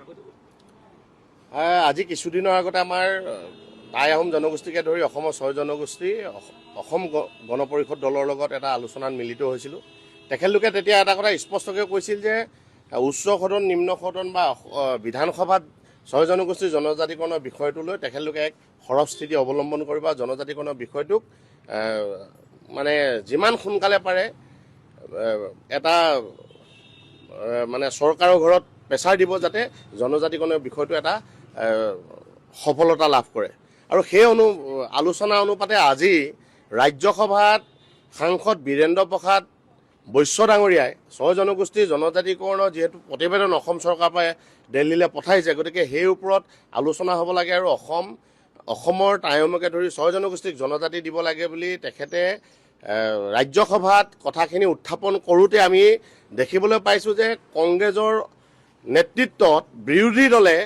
আজি কিছুদিনৰ আগতে আমাৰ টাই আহোম জনগোষ্ঠীকে ধৰি অসমৰ 6 জনগোষ্ঠী অসম গণ পৰিষদ দলৰ লগত এটা আলোচনাত মিলিত হৈছিলোঁ। তেখেতলোকে তেতিয়া এটা কথা স্পষ্টকৈ কৈছিল যে উচ্চ সদন নিম্ন সদন বা বিধানসভাত 6 জনগোষ্ঠীৰ জনজাতিকৰণৰ বিষয়টো লৈ তেখেতলোকে এক সৰব স্থিতি অৱলম্বন কৰিব, জনজাতিকৰণৰ বিষয়টোক মানে যিমান সোনকালে পাৰে এটা মানে চৰকাৰৰ ঘৰত প্ৰেছাৰ দিব যাতে জনজাতিকৰণৰ বিষয়টো এটা সফলতা লাভ কৰে। আৰু সেই আলোচনা অনুপাতে আজি ৰাজ্যসভাত সাংসদ বীৰেন্দ্ৰ প্ৰসাদ বৈশ্য ডাঙৰীয়াই 6 জনগোষ্ঠীৰ জনজাতিকৰণৰ যিহেতু প্ৰতিবেদন অসম চৰকাৰৰ পৰা দিল্লীলৈ পঠাইছে, গতিকে সেই ওপৰত আলোচনা হ'ব লাগে আৰু অসমৰ টাইমকে ধৰি 6 জনগোষ্ঠীক জনজাতি দিব লাগে বুলি তেখেতে ৰাজ্যসভাত কথাখিনি উত্থাপন কৰোঁতে আমি দেখিবলৈ পাইছোঁ যে কংগ্ৰেছৰ নেতৃত্বত বিৰোধী দলে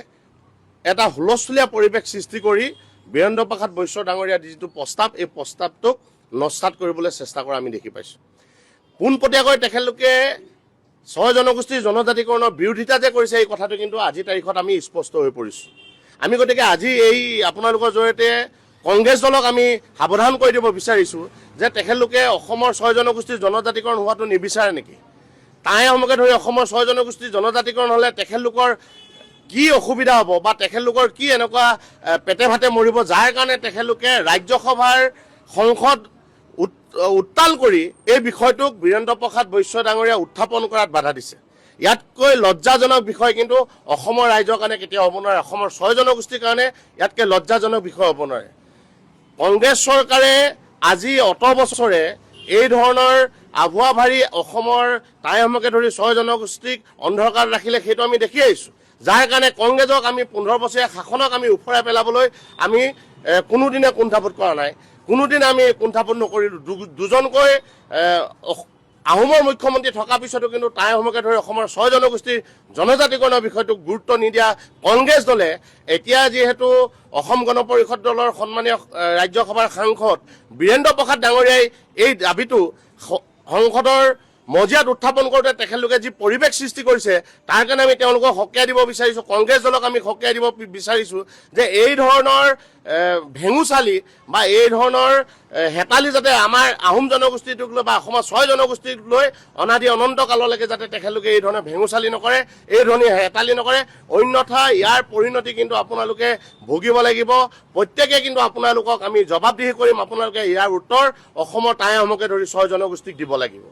এটা হুলস্থুলীয়া পৰিৱেশ সৃষ্টি কৰি বীৰেন্দ্ৰ প্ৰসাদ বৈশ্য ডাঙৰীয়াৰ যিটো প্ৰস্তাৱ, এই প্ৰস্তাৱটোক নস্যাৎ কৰিবলৈ চেষ্টা কৰা আমি দেখি পাইছোঁ। পোনপটীয়াকৈ তেখেতলোকে 6 জনগোষ্ঠীৰ জনজাতিকৰণৰ বিৰোধিতা যে কৰিছে এই কথাটো কিন্তু আজিৰ তাৰিখত আমি স্পষ্ট হৈ পৰিছোঁ। আমি গতিকে আজি এই আপোনালোকৰ জৰিয়তে কংগ্ৰেছ দলক আমি সাৱধান কৰি দিব বিচাৰিছোঁ যে তেখেতলোকে অসমৰ 6 জনগোষ্ঠীৰ জনজাতিকৰণ হোৱাটো নিবিচাৰে নেকি? টাই আহোমকে ধৰি অসমৰ 6 জনগোষ্ঠীৰ জনজাতিকৰণ হ'লে তেখেতলোকৰ কি অসুবিধা হ'ব বা তেখেতলোকৰ কি এনেকুৱা পেটে ভাতে মৰিব যাৰ কাৰণে তেখেতলোকে ৰাজ্যসভাৰ সংসদ উত্তাল কৰি এই বিষয়টোক বীৰেন্দ্ৰ প্ৰসাদ বৈশ্য ডাঙৰীয়া উত্থাপন কৰাত বাধা দিছে। ইয়াতকৈ লজ্জাজনক বিষয় কিন্তু অসমৰ ৰাইজৰ কাৰণে কেতিয়াও হ'ব নোৱাৰে, অসমৰ 6 জনগোষ্ঠীৰ কাৰণে ইয়াতকৈ লজ্জাজনক বিষয় হ'ব নোৱাৰে। কংগ্ৰেছ চৰকাৰে আজি অত বছৰে এই ধৰণৰ আভুৱা ভাৰী অসমৰ টাই আহোমকে ধৰি 6 জনগোষ্ঠীক অন্ধকাৰত ৰাখিলে সেইটো আমি দেখি আহিছোঁ, যাৰ কাৰণে কংগ্ৰেছক আমি 15 বছৰীয়া শাসনক আমি উফৰাই পেলাবলৈ আমি কোনোদিনে কুণ্ঠাবোধ কৰা নাই, কোনোদিন আমি কুণ্ঠাবোধ নকৰিলোঁ। দুজনকৈ আহোমৰ মুখ্যমন্ত্ৰী থকাৰ পিছতো কিন্তু টাই আহোমকে ধৰি অসমৰ 6 জনগোষ্ঠীৰ জনজাতিকৰণৰ বিষয়টোক গুৰুত্ব নিদিয়া কংগ্ৰেছ দলে এতিয়া যিহেতু অসম গণ পৰিষদ দলৰ সন্মানীয় ৰাজ্যসভাৰ সাংসদ বীৰেন্দ্ৰ প্ৰসাদ ডাঙৰীয়াই এই দাবীটো সংসদৰ মজিয়াত উত্থাপন কৰোঁতে তেখেতলোকে যি পৰিৱেশ সৃষ্টি কৰিছে তাৰ কাৰণে আমি তেওঁলোকক সকীয়াই দিব বিচাৰিছোঁ, কংগ্ৰেছ দলক আমি সকীয়াই দিব বিচাৰিছোঁ যে এই ধৰণৰ ভেঙুচালি বা এই ধৰণৰ হেতালি যাতে আমাৰ আহোম জনগোষ্ঠীটোক লৈ বা অসমৰ 6 জনগোষ্ঠীক লৈ অনাদি অনন্ত কাললৈকে যাতে তেখেতলোকে এই ধৰণে ভেঙুচালি নকৰে, এই ধৰণে হেতালি নকৰে, অন্যথা ইয়াৰ পৰিণতি কিন্তু আপোনালোকে ভুগিব লাগিব। প্ৰত্যেকে কিন্তু আপোনালোকক আমি জবাবদিহি কৰিম, আপোনালোকে ইয়াৰ উত্তৰ অসমৰ টাই আহোমকে ধৰি 6 জনগোষ্ঠীক দিব লাগিব।